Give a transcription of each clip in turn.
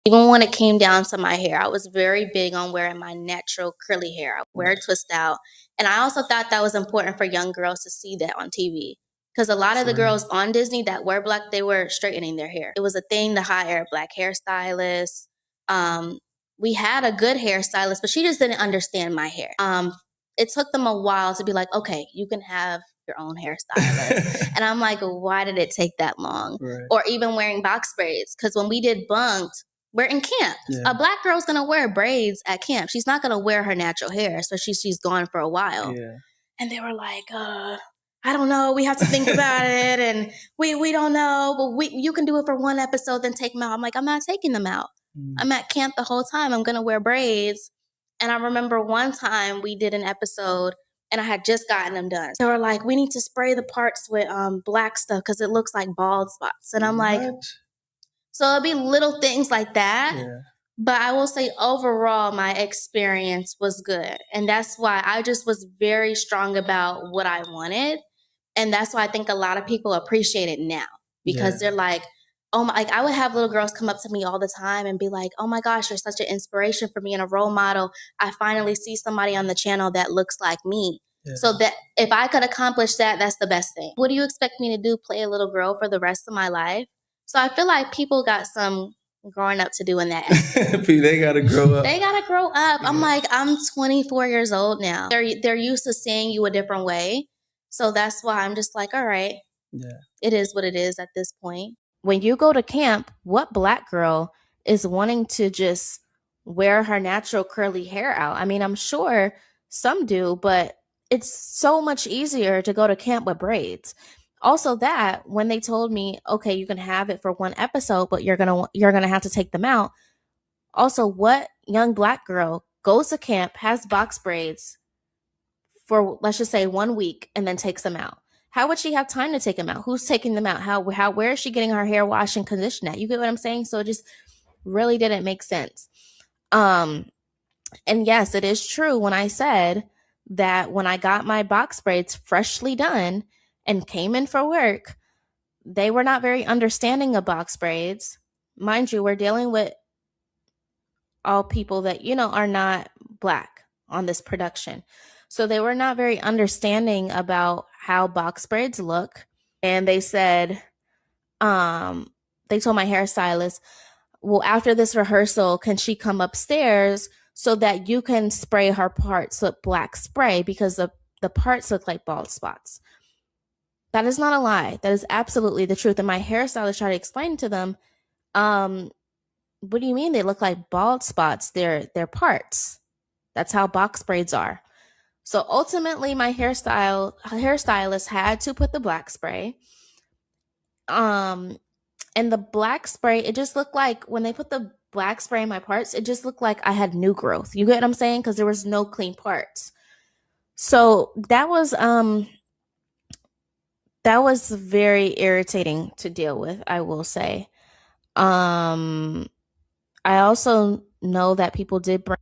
Even when it came down to my hair, I was very big on wearing my natural curly hair. I wear it twist out. And I also thought that was important for young girls to see that on TV. Because a lot of the Same. girls on Disney that were black, they were straightening their hair. It was a thing to hire a black hairstylist. We had a good hairstylist, but she just didn't understand my hair. It took them a while to be like, okay, you can have your own hairstylist. And I'm like, why did it take that long? Right. Or even wearing box braids. Because when we did Bunk'd, we're in camp. Yeah. A black girl's gonna wear braids at camp. She's not gonna wear her natural hair, especially she's gone for a while. Yeah. And they were like, I don't know. We have to think about it, and we don't know. But you can do it for one episode, then take them out. I'm like, I'm not taking them out. I'm at camp the whole time. I'm gonna wear braids. And I remember one time we did an episode, and I had just gotten them done. They were like, we need to spray the parts with black stuff because it looks like bald spots. And I'm like, so it'll be little things like that. Yeah. But I will say overall, my experience was good. And that's why I just was very strong about what I wanted. And that's why I think a lot of people appreciate it now. Because they're like, oh my, like I would have little girls come up to me all the time and be like, oh my gosh, you're such an inspiration for me and a role model. I finally see somebody on the channel that looks like me. Yeah. So that if I could accomplish that, that's the best thing. What do you expect me to do? Play a little girl for the rest of my life? So I feel like people got some growing up to do in that aspect. They gotta grow up. They gotta grow up. I'm like, I'm 24 years old now. They're used to seeing you a different way. So that's why I'm just like, all right, it is what it is at this point. When you go to camp, what black girl is wanting to just wear her natural curly hair out? I mean, I'm sure some do, but it's so much easier to go to camp with braids. Also, that when they told me, okay, you can have it for one episode, but you're gonna have to take them out. Also, what young black girl goes to camp, has box braids for, let's just say, 1 week, and then takes them out? How would she have time to take them out? Who's taking them out? Where is she getting her hair washed and conditioned at? You get what I'm saying? So it just really didn't make sense. And yes, it is true when I said that when I got my box braids freshly done and came in for work, they were not very understanding of box braids. Mind you, we're dealing with all people that, are not black on this production. So they were not very understanding about how box braids look. And they said, they told my hairstylist, well, after this rehearsal, can she come upstairs so that you can spray her parts with black spray because the parts look like bald spots? That is not a lie. That is absolutely the truth. And my hairstylist tried to explain to them, what do you mean they look like bald spots? They're parts. That's how box braids are. So ultimately, my hairstylist had to put the black spray. And the black spray, it just looked like when they put the black spray in my parts, it just looked like I had new growth. You get what I'm saying? Because there was no clean parts. So that was very irritating to deal with, I will say. I also know that people did bring.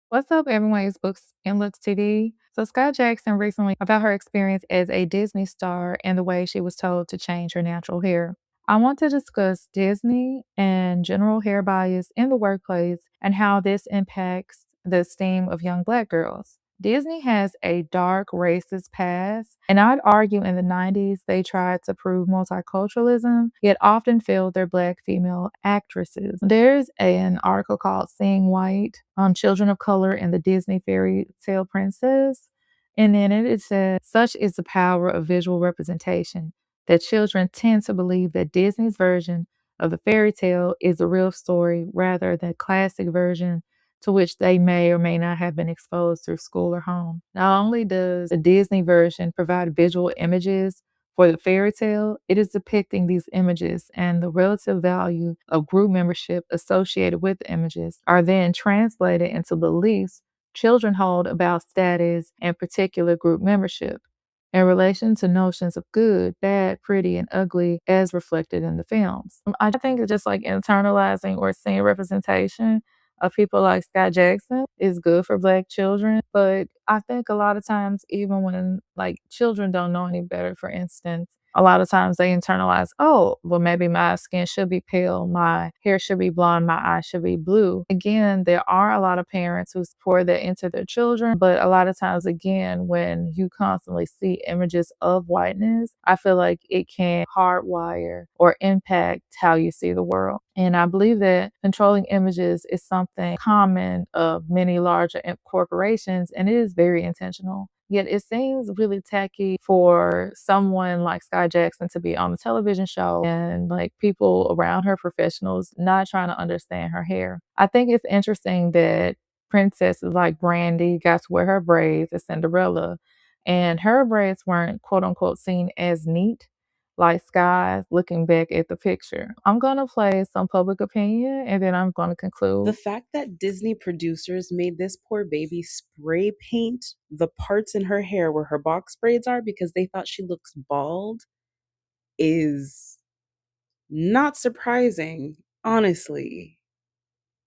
What's up, everyone? It's Books&Looks TV. So Skai Jackson recently about her experience as a Disney star and the way she was told to change her natural hair. I want to discuss Disney and general hair bias in the workplace and how this impacts the esteem of young black girls. Disney has a dark racist past, and I'd argue in the 90s they tried to prove multiculturalism, yet often failed their black female actresses. There's an article called Seeing White on Children of Color and the Disney Fairy Tale Princess, and in it says, such is the power of visual representation that children tend to believe that Disney's version of the fairy tale is the real story rather than the classic version to which they may or may not have been exposed through school or home. Not only does the Disney version provide visual images for the fairy tale, it is depicting these images and the relative value of group membership associated with the images are then translated into beliefs children hold about status and particular group membership in relation to notions of good, bad, pretty, and ugly as reflected in the films. I think it's just like internalizing or seeing representation of people like Skai Jackson is good for black children. But I think a lot of times, even when like children don't know any better, for instance, A lot of times they internalize, oh, well, maybe my skin should be pale, my hair should be blonde, my eyes should be blue. Again, there are a lot of parents who pour that into their children, but a lot of times, again, when you constantly see images of whiteness, I feel like it can hardwire or impact how you see the world. And I believe that controlling images is something common of many larger corporations, and it is very intentional. Yet it seems really tacky for someone like Skai Jackson to be on the television show and like people around her, professionals, not trying to understand her hair. I think it's interesting that princesses like Brandy got to wear her braids as Cinderella, and her braids weren't quote unquote seen as neat like Sky's looking back at the picture. I'm gonna play some public opinion and then I'm gonna conclude. The fact that Disney producers made this poor baby spray paint the parts in her hair where her box braids are because they thought she looks bald is not surprising, honestly.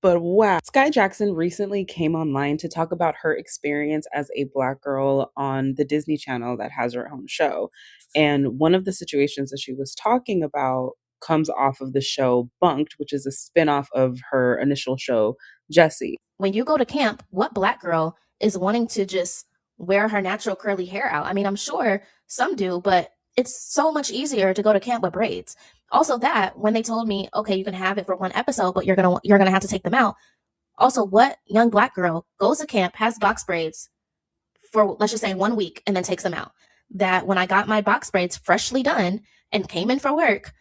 But wow. Skai Jackson recently came online to talk about her experience as a Black girl on the Disney Channel that has her own show. And one of the situations that she was talking about comes off of the show Bunk'd, which is a spin-off of her initial show, Jessie. When you go to camp, what Black girl is wanting to just wear her natural curly hair out? I mean, I'm sure some do, but it's so much easier to go to camp with braids. Also, that when they told me, okay, you can have it for one episode, but you're gonna have to take them out. Also, what young Black girl goes to camp, has box braids for, let's just say, 1 week, and then takes them out? That when I got my box braids freshly done and came in for work,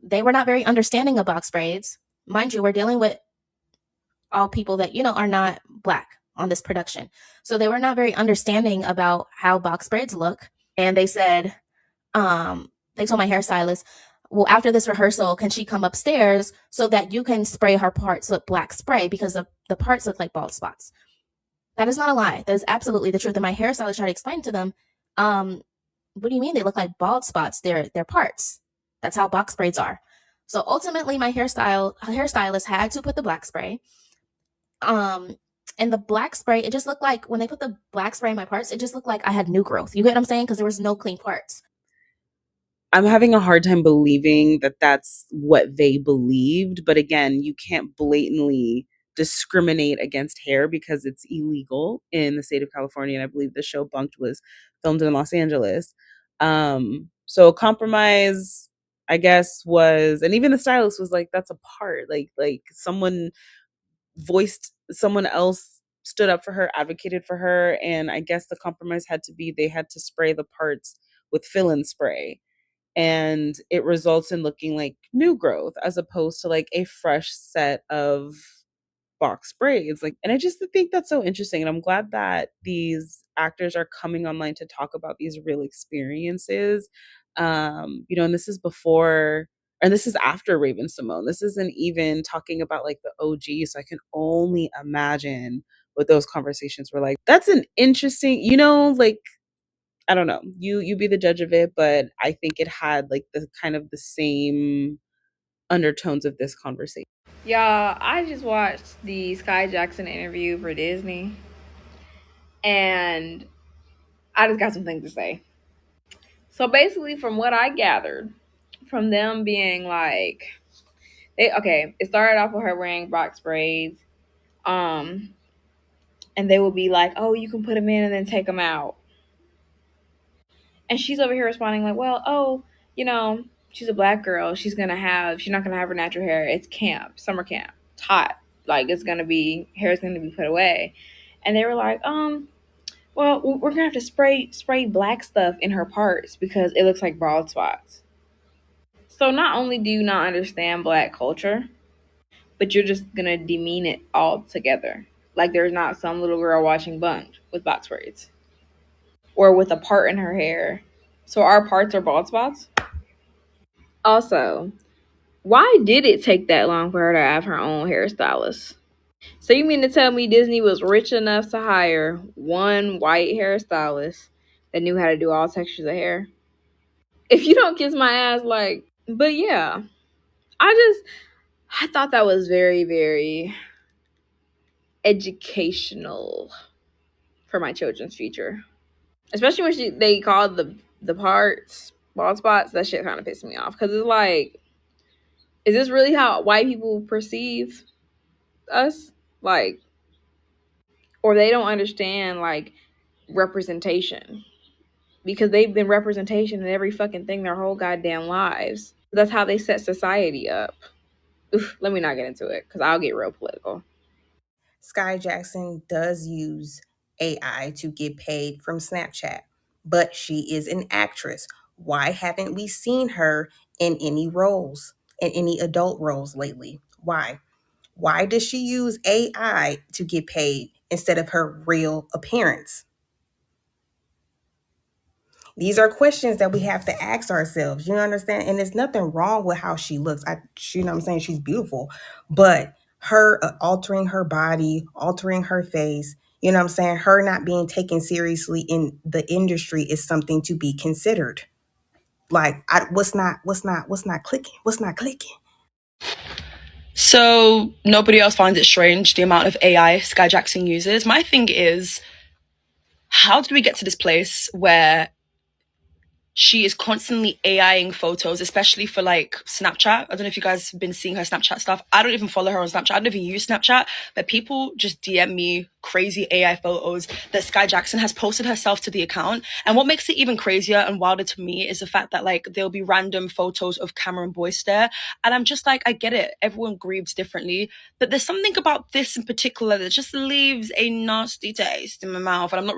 they were not very understanding of box braids. Mind you, we're dealing with all people that are not Black on this production, so they were not very understanding about how box braids look. And they said, they told my hairstylist, well, after this rehearsal, can she come upstairs so that you can spray her parts with black spray because the parts look like bald spots? That is not a lie. That is absolutely the truth. And my hairstylist tried to explain to them, what do you mean they look like bald spots? They're parts. That's how box braids are. So ultimately, my hairstylist had to put the black spray. And the black spray, it just looked like when they put the black spray in my parts, it just looked like I had new growth. You get what I'm saying? Because there was no clean parts. I'm having a hard time believing that that's what they believed. But again, you can't blatantly discriminate against hair because it's illegal in the state of California. And I believe the show Bunk'd was filmed in Los Angeles. So a compromise, I guess, was, and even the stylist was like, that's a part. Like someone else stood up for her, advocated for her. And I guess the compromise had to be they had to spray the parts with fill-in spray, and it results in looking like new growth as opposed to like a fresh set of box braids. Like, and I just think that's so interesting, and I'm glad that these actors are coming online to talk about these real experiences. And this is before, and this is after Raven Simone. This isn't even talking about like the OG, so I can only imagine what those conversations were like. That's an interesting, like, I don't know. You be the judge of it, but I think it had like the kind of the same undertones of this conversation. Y'all, I just watched the Skai Jackson interview for Disney, and I just got some things to say. So basically, from what I gathered, from them being like, it started off with her wearing box braids, um, and they would be like, "Oh, you can put them in and then take them out," and she's over here responding like, "Well, she's a Black girl. She's not gonna have her natural hair. It's camp, summer camp. It's hot. Like hair's gonna be put away." And they were like, well, we're gonna have to spray black stuff in her parts because it looks like bald spots. So not only do you not understand Black culture, but you're just gonna demean it altogether. Like there's not some little girl watching Bunk'd with box braids or with a part in her hair. So our parts are bald spots. Also, why did it take that long for her to have her own hairstylist? So you mean to tell me Disney was rich enough to hire one white hairstylist that knew how to do all textures of hair? If you don't kiss my ass, but yeah, I thought that was very, very educational for my children's future, especially when they called the parts bald spots, that shit kind of pissed me off. Because it's like, is this really how white people perceive us? Like, or they don't understand, like, representation. Because they've been representation in every fucking thing their whole goddamn lives. That's how they set society up. Oof, let me not get into it, because I'll get real political. Skai Jackson does use AI to get paid from Snapchat, but she is an actress. Why haven't we seen her in any roles, in any adult roles lately? Why? Why does she use AI to get paid instead of her real appearance? These are questions that we have to ask ourselves. You understand? And there's nothing wrong with how she looks. You know what I'm saying? She's beautiful. But her altering her body, altering her face, you know what I'm saying? Her not being taken seriously in the industry is something to be considered. Like, what's not clicking? What's not clicking? So nobody else finds it strange, the amount of AI Skai Jackson uses. My thing is, how did we get to this place where she is constantly AIing photos, especially for like Snapchat? I don't know if you guys have been seeing her Snapchat stuff. I don't even follow her on Snapchat. I don't even use Snapchat, but people just DM me crazy AI photos that Skai Jackson has posted herself to the account. And what makes it even crazier and wilder to me is the fact that like there'll be random photos of Cameron Boyce there. And I'm just like, I get it. Everyone grieves differently. But there's something about this in particular that just leaves a nasty taste in my mouth. And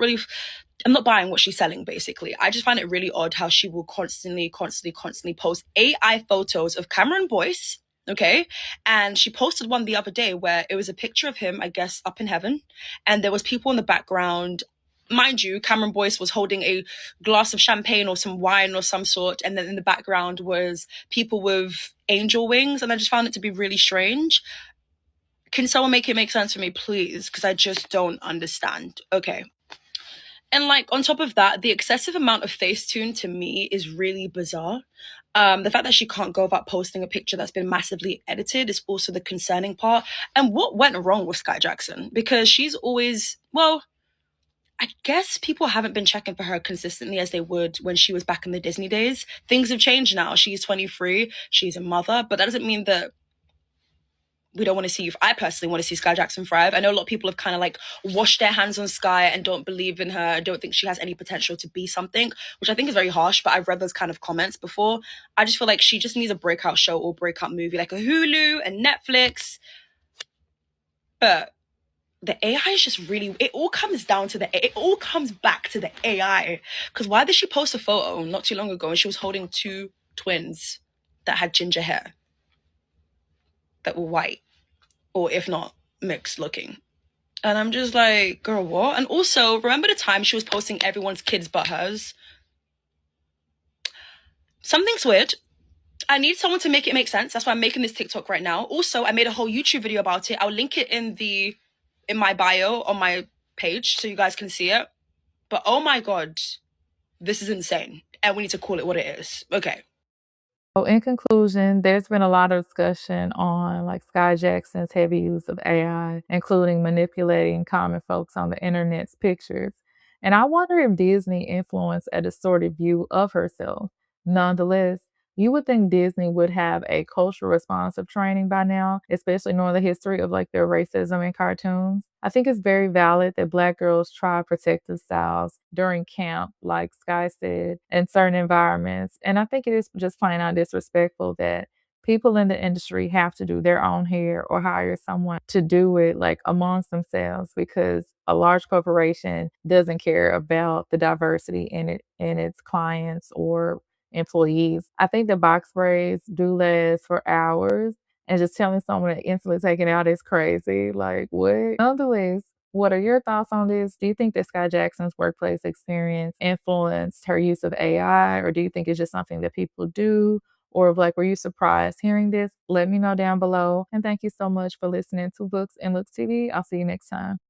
I'm not buying what she's selling, basically. I just find it really odd how she will constantly post AI photos of Cameron Boyce, okay? And she posted one the other day where it was a picture of him, I guess, up in heaven. And there was people in the background. Mind you, Cameron Boyce was holding a glass of champagne or some wine or some sort. And then in the background was people with angel wings. And I just found it to be really strange. Can someone make it make sense for me, please? Because I just don't understand. Okay. And like on top of that, the excessive amount of Facetune to me is really bizarre. The fact that she can't go about posting a picture that's been massively edited is also the concerning part. And what went wrong with Skai Jackson? Because she's always, well, I guess people haven't been checking for her consistently as they would when she was back in the Disney days. Things have changed now. She's 23, she's a mother, but that doesn't mean that we don't want to see, I personally want to see Skai Jackson thrive. I know a lot of people have kind of like washed their hands on Skai and don't believe in her and don't think she has any potential to be something, which I think is very harsh, but I've read those kind of comments before. I just feel like she just needs a breakout show or breakout movie, like a Hulu and Netflix. But the AI is just really, it all comes back to the AI. Because why did she post a photo not too long ago and she was holding two twins that had ginger hair that were white? Or if not, mixed looking. And I'm just like, girl, what? And also, remember the time she was posting everyone's kids but hers? Something's weird. I need someone to make it make sense. That's why I'm making this TikTok right now. Also, I made a whole YouTube video about it. I'll link it in my bio on my page so you guys can see it. But oh my God, this is insane. And we need to call it what it is. Okay. So in conclusion, there's been a lot of discussion on like Skai Jackson's heavy use of AI, including manipulating common folks on the internet's pictures. And I wonder if Disney influenced a distorted view of herself. Nonetheless, you would think Disney would have a cultural responsive training by now, especially knowing the history of like their racism in cartoons. I think it's very valid that Black girls try protective styles during camp, like Skai said, in certain environments. And I think it is just plain out disrespectful that people in the industry have to do their own hair or hire someone to do it like amongst themselves because a large corporation doesn't care about the diversity in its clients or employees. I think the box braids do last for hours, and just telling someone to instantly take it out is crazy. Like, what? Nonetheless, what are your thoughts on this? Do you think that Skai Jackson's workplace experience influenced her use of AI, or do you think it's just something that people do? Or like, were you surprised hearing this? Let me know down below. And thank you so much for listening to Books and Looks TV. I'll see you next time.